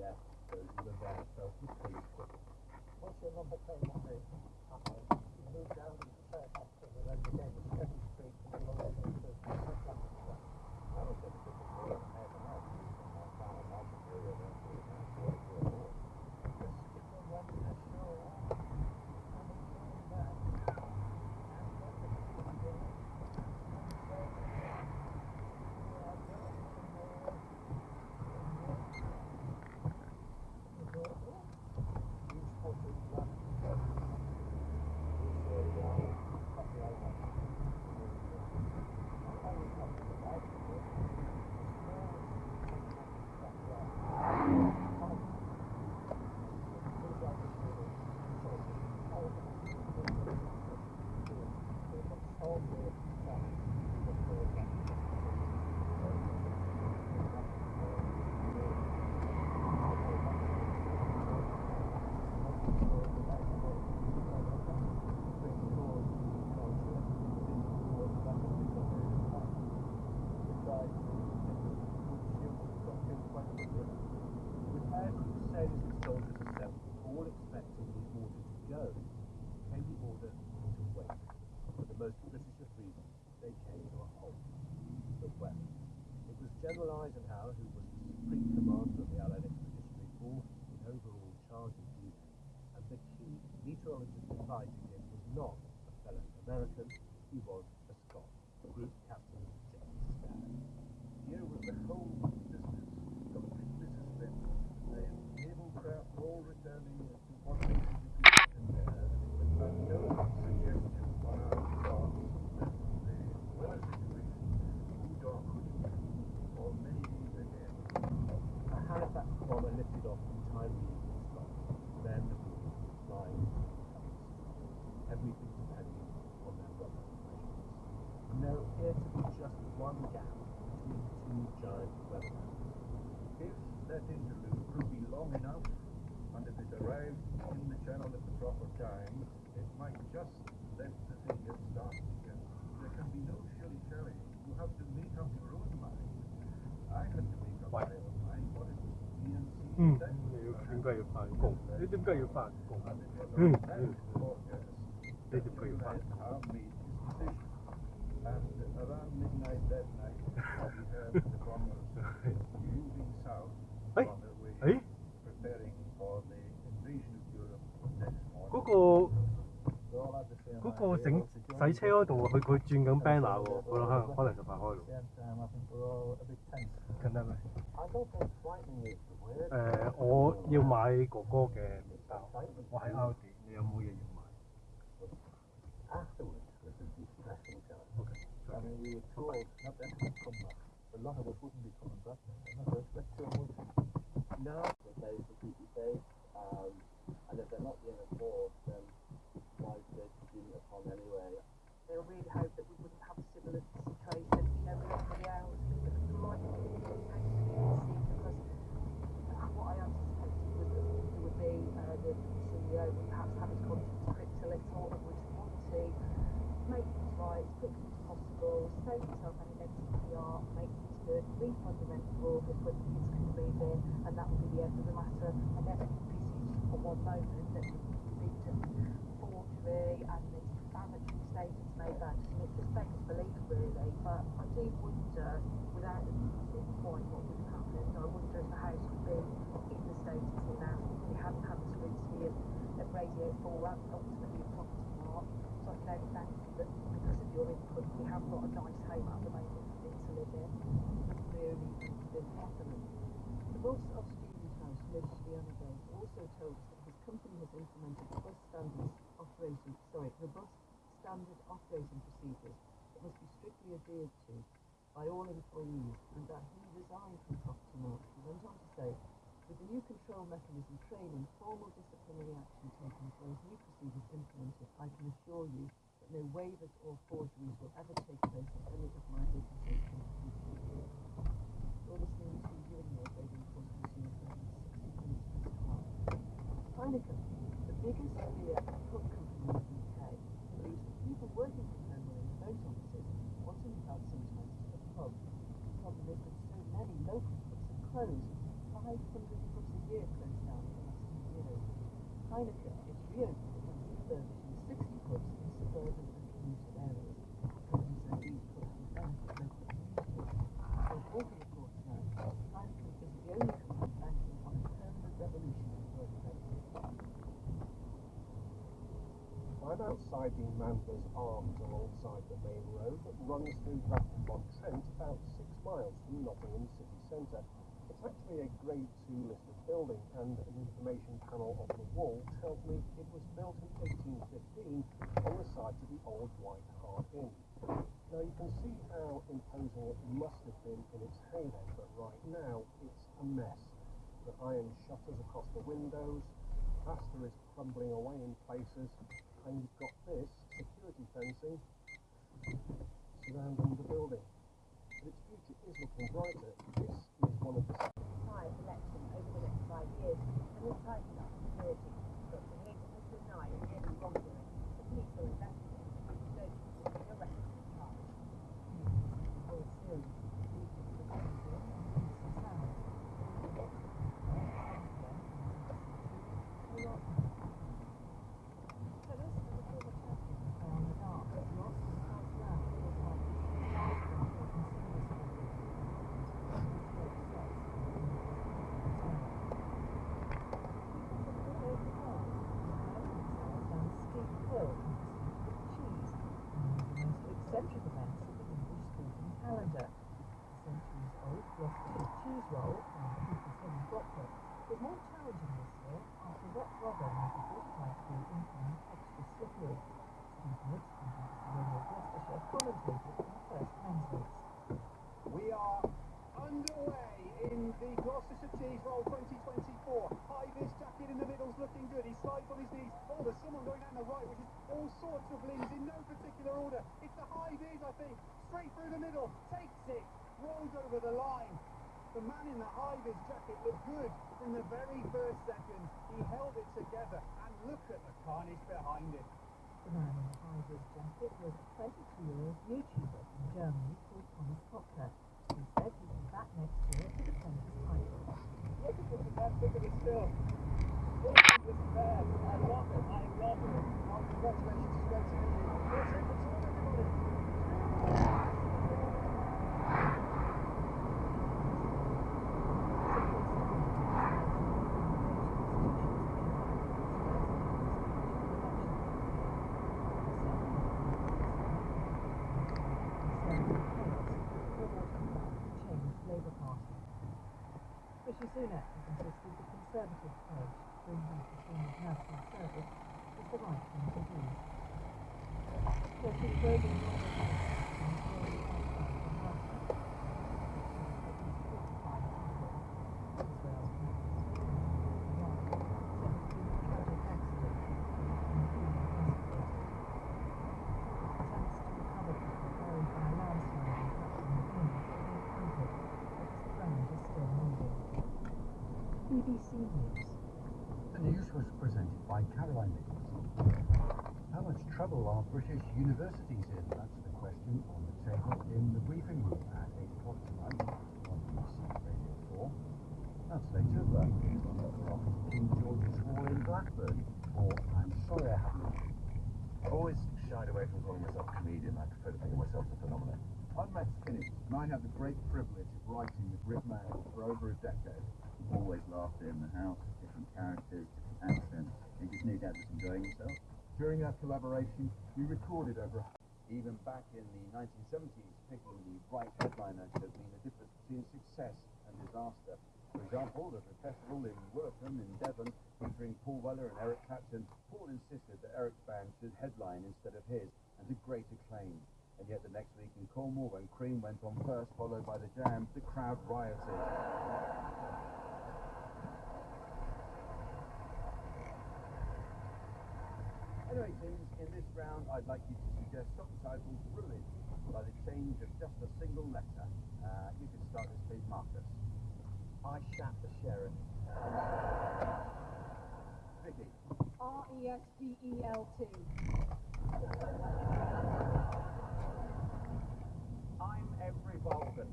left, so you were there, so you pretty quick. Once your number came on the you moved down to the Fairfax and then again the Second Street and the lower to I was going to get the floor and half an hour to use my town and market area then to the town to what it was. General Eisenhower, who was the supreme commander of the Allied Expeditionary Force, in overall charge of the unit, and the key meteorologist advising him was not a fellow American, he was a Scot, Group Captain James Stagg. Here was the whole business, completely suspended. The naval craft all returning to what they situated in there, but no suggestion on our part that the weather situation moved on for many days ahead. A Halifax bomber lifted off from Tyree in Scotland, then the moon flying colours. Everything depending on their weather measurements. And there appeared to be just one gap between two giant weather patterns. If that interlude could be long enough, and if it arrived in the channel at the proper time, it might just let the thing get started again. There can be no shilly-shally. You have to make up your own mind. I had to make up my own mind what it would be and see that. 點解要返工？你點解要返工？ And it was on that forecast They that did pretty fine. Eisenhower made his decision. And around midnight that night, we heard the bombers moving south Hey. on their way, Hey. preparing for the invasion of Europe next morning. 嗰個整洗車嗰度，佢轉緊 banner 喎，可能就快開咯。近得咪？我要買哥哥嘅麵包，我喺 Aldi， 你有冇嘢要買 Afterwards, this is the interesting time.？OK。 I mean, we were told not that to come back. A lot of us wouldn't be coming back. Let's do a movie. No, they completely safe. And if they're not being enforced, then why is they doing it upon anyway? They really hope that we wouldn't have a similar situation, with everybody else. There might be because what I anticipated was that there would be the CEO would perhaps have his conscience pricked a little and would want to make things right as quickly as possible, save himself any negative PR, make things good, refund the rent for August when the kids can move in, and that would be the end of the matter. I guess envisaged for one moment that the victim forgery and the defamatory statements made that it just begs belief really, but I do wonder, without seeing quite what would have happened, I wonder if the house would be in the state it's in now if we hadn't had the scrutiny of Radio 4 and ultimately a property mark. So I can only thank you that because of your input we have got a nice home at the moment for me to live in. Really been happening. The boss of Stephen's House, Liz Shianabe, also told us that his company has implemented robust standard operating procedures that must be strictly adhered to by all employees, and that he resigned from Property Mark. He went on to say, with the new control mechanism, training, formal disciplinary action taken, as well as new procedures implemented, I can assure you that no waivers or forgeries will ever take place at any of my businesses in the future. You're listening to Viewing Your Trading Course Consumer Service 60 minutes past 12. Heineken, the biggest beer and pub company in the UK, believes that people working from home or in remote offices want to nip out sometimes to the pub. The problem is that so many local pubs have closed. 500 pubs in year closed down for the last 2 years. Heineken is reopened and refurbishing 60 pubs in suburban and commuter areas, claiming that these pubs will benefit local communities. So Morgan reports now, Heineken is the only company banking on a permanent revolution in the workplace. I'm outside the Manders Arms alongside the main road that runs through Bradford-on-Trent about 6 miles from Nottingham city centre. It's actually a Grade 2 listed building, and an information panel on the wall tells me it was built in 1815 on the site of the old White Hart Inn. Now you can see how imposing it must have been in its heyday, but right now it's a mess. The iron shutters across the windows, plaster is crumbling away in places, and you've got this security fencing surrounding the building. But its future is looking brighter. This is one of the Prior election over the next 5 years, and will tighten up security. But for him, as denied any wrongdoing, the police are investigating and don't consider arresting the charge. All serious people for sound. Eccentric events of the English sporting calendar. The centuries-old Gloucestershire cheese roll, people's heavy chocolate, was more challenging this year after wet weather made the 45-degree incline extra slippery. Steve Nix from BBC Radio Gloucestershire commentated on the first men's race. We are underway in the Gloucestershire Cheese Roll 2024. High-vis jacket in the middle's looking good. He slides on his knees. Oh, there's someone going down the right, which is all sorts of limbs in no particular order. It's the high-vis, I think. Straight through the middle. Takes it. Rolls over the line. The man in the high-vis jacket looked good from the very first second. He held it together. And look at the carnage behind it. The man in the high-vis jacket was a 22-year-old YouTuber from Germany called Thomas Kopka. He said he'd be back next year to defend his title. Look at that, look at it still. Look at this man. I love it. I love it. Oh, congratulations to Spencer. Let's hit the tour, everybody. Rishi Sunak has insisted the Conservative pledge to bring back a form of national service is the right thing to do. So she's voting on the house and slowly outside the house. At least 45 people. Israel's capital city, Iraq, suffered a tragic accident, including investigators. Attempts to recover people buried by a landslide in Papua New Guinea have been ended, but the ground is still moving. BBC News. The news was presented by Caroline Nichols. How much trouble are British universities in? That's the question on the table in the briefing room at 8 o'clock tonight on BBC Radio 4. That's later, but it's on the clock King George's Hall in Blackburn, or I'm sorry I haven't. I've always shied away from calling myself a comedian. I prefer to think of myself as a phenomenon. I'm Matt Skinny, and I had the great privilege of writing the Brit Mail for over a decade. Always laughter in the house, different characters, different accents. You just knew Dad was enjoying himself. During our collaboration, we recorded over Even back in the 1970s, picking the right headliner could mean the difference between success and disaster. For example, at a festival in Wortham in Devon, featuring Paul Weller and Eric Clapton, Paul insisted that Eric's band should headline instead of his, and to great acclaim. And yet the next week in Cornwall, when Cream went on first, followed by the Jam, the crowd rioted. Anyway, teams, in this round, I'd like you to suggest song titles ruined by the change of just a single letter. You could start this, please, Marcus. I Shat the Sheriff. Vicky. R-E-S-D-E-L-T. I'm every Vulcan.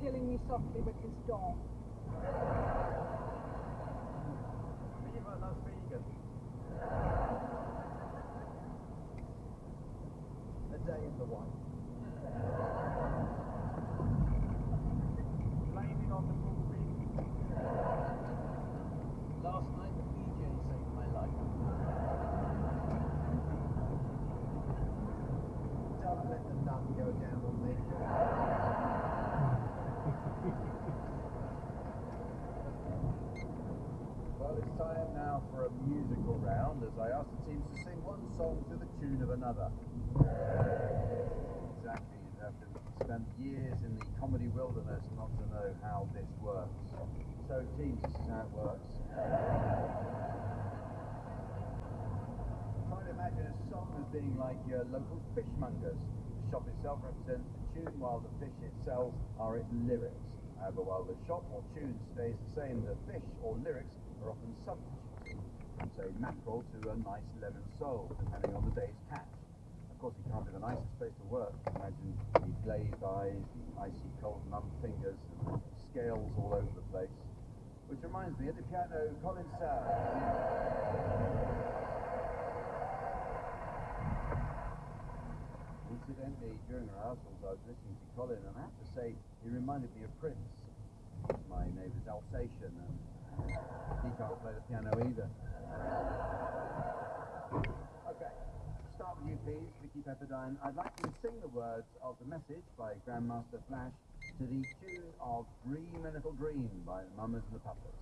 killing me softly, but can stop. Viva Las Vegas! A day in the white. Blaming on the movie. Last night the PJ saved my life. Don't let the nut go down on me. Well, it's time now for a musical round as I ask the teams to sing one song to the tune of another. Exactly, you'd have to spend years in the comedy wilderness not to know how this works. So teams, this is how it works. Try to imagine a song as being like your local fishmongers. The shop itself represents the tune while the fish it sells are its lyrics. However, while the shop or tune stays the same, the fish or lyrics are often substituted. From say mackerel to a nice lemon sole, depending on the day's catch. Of course, it can't be the nicest place to work. Imagine the glazed eyes, the icy cold numb fingers, and scales all over the place. Which reminds me, at the piano, Colin Sowell. Incidentally, during rehearsals, I was listening to Colin, and I have to say, he reminded me of Prince. My neighbour's Alsatian, and he can't play the piano either. Okay, start with you, please, Vicky Pepperdine. I'd like you to sing the words of the message by Grandmaster Flash to the tune of Dream a Little Dream by the Mamas and the Papas.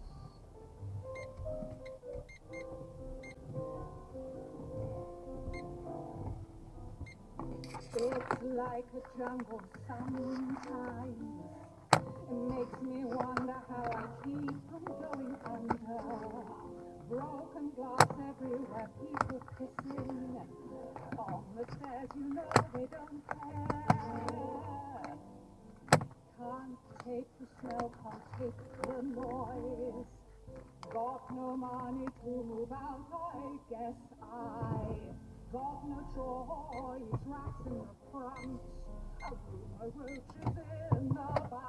It's like a jungle sometimes. It makes me wonder how I keep from going under. Broken glass everywhere, people kissing. On the stairs, you know they don't care. Can't take the smell, can't take the noise. Got no money to move out, I guess I got no choice. Rats in the front, a rumor roaches in the back.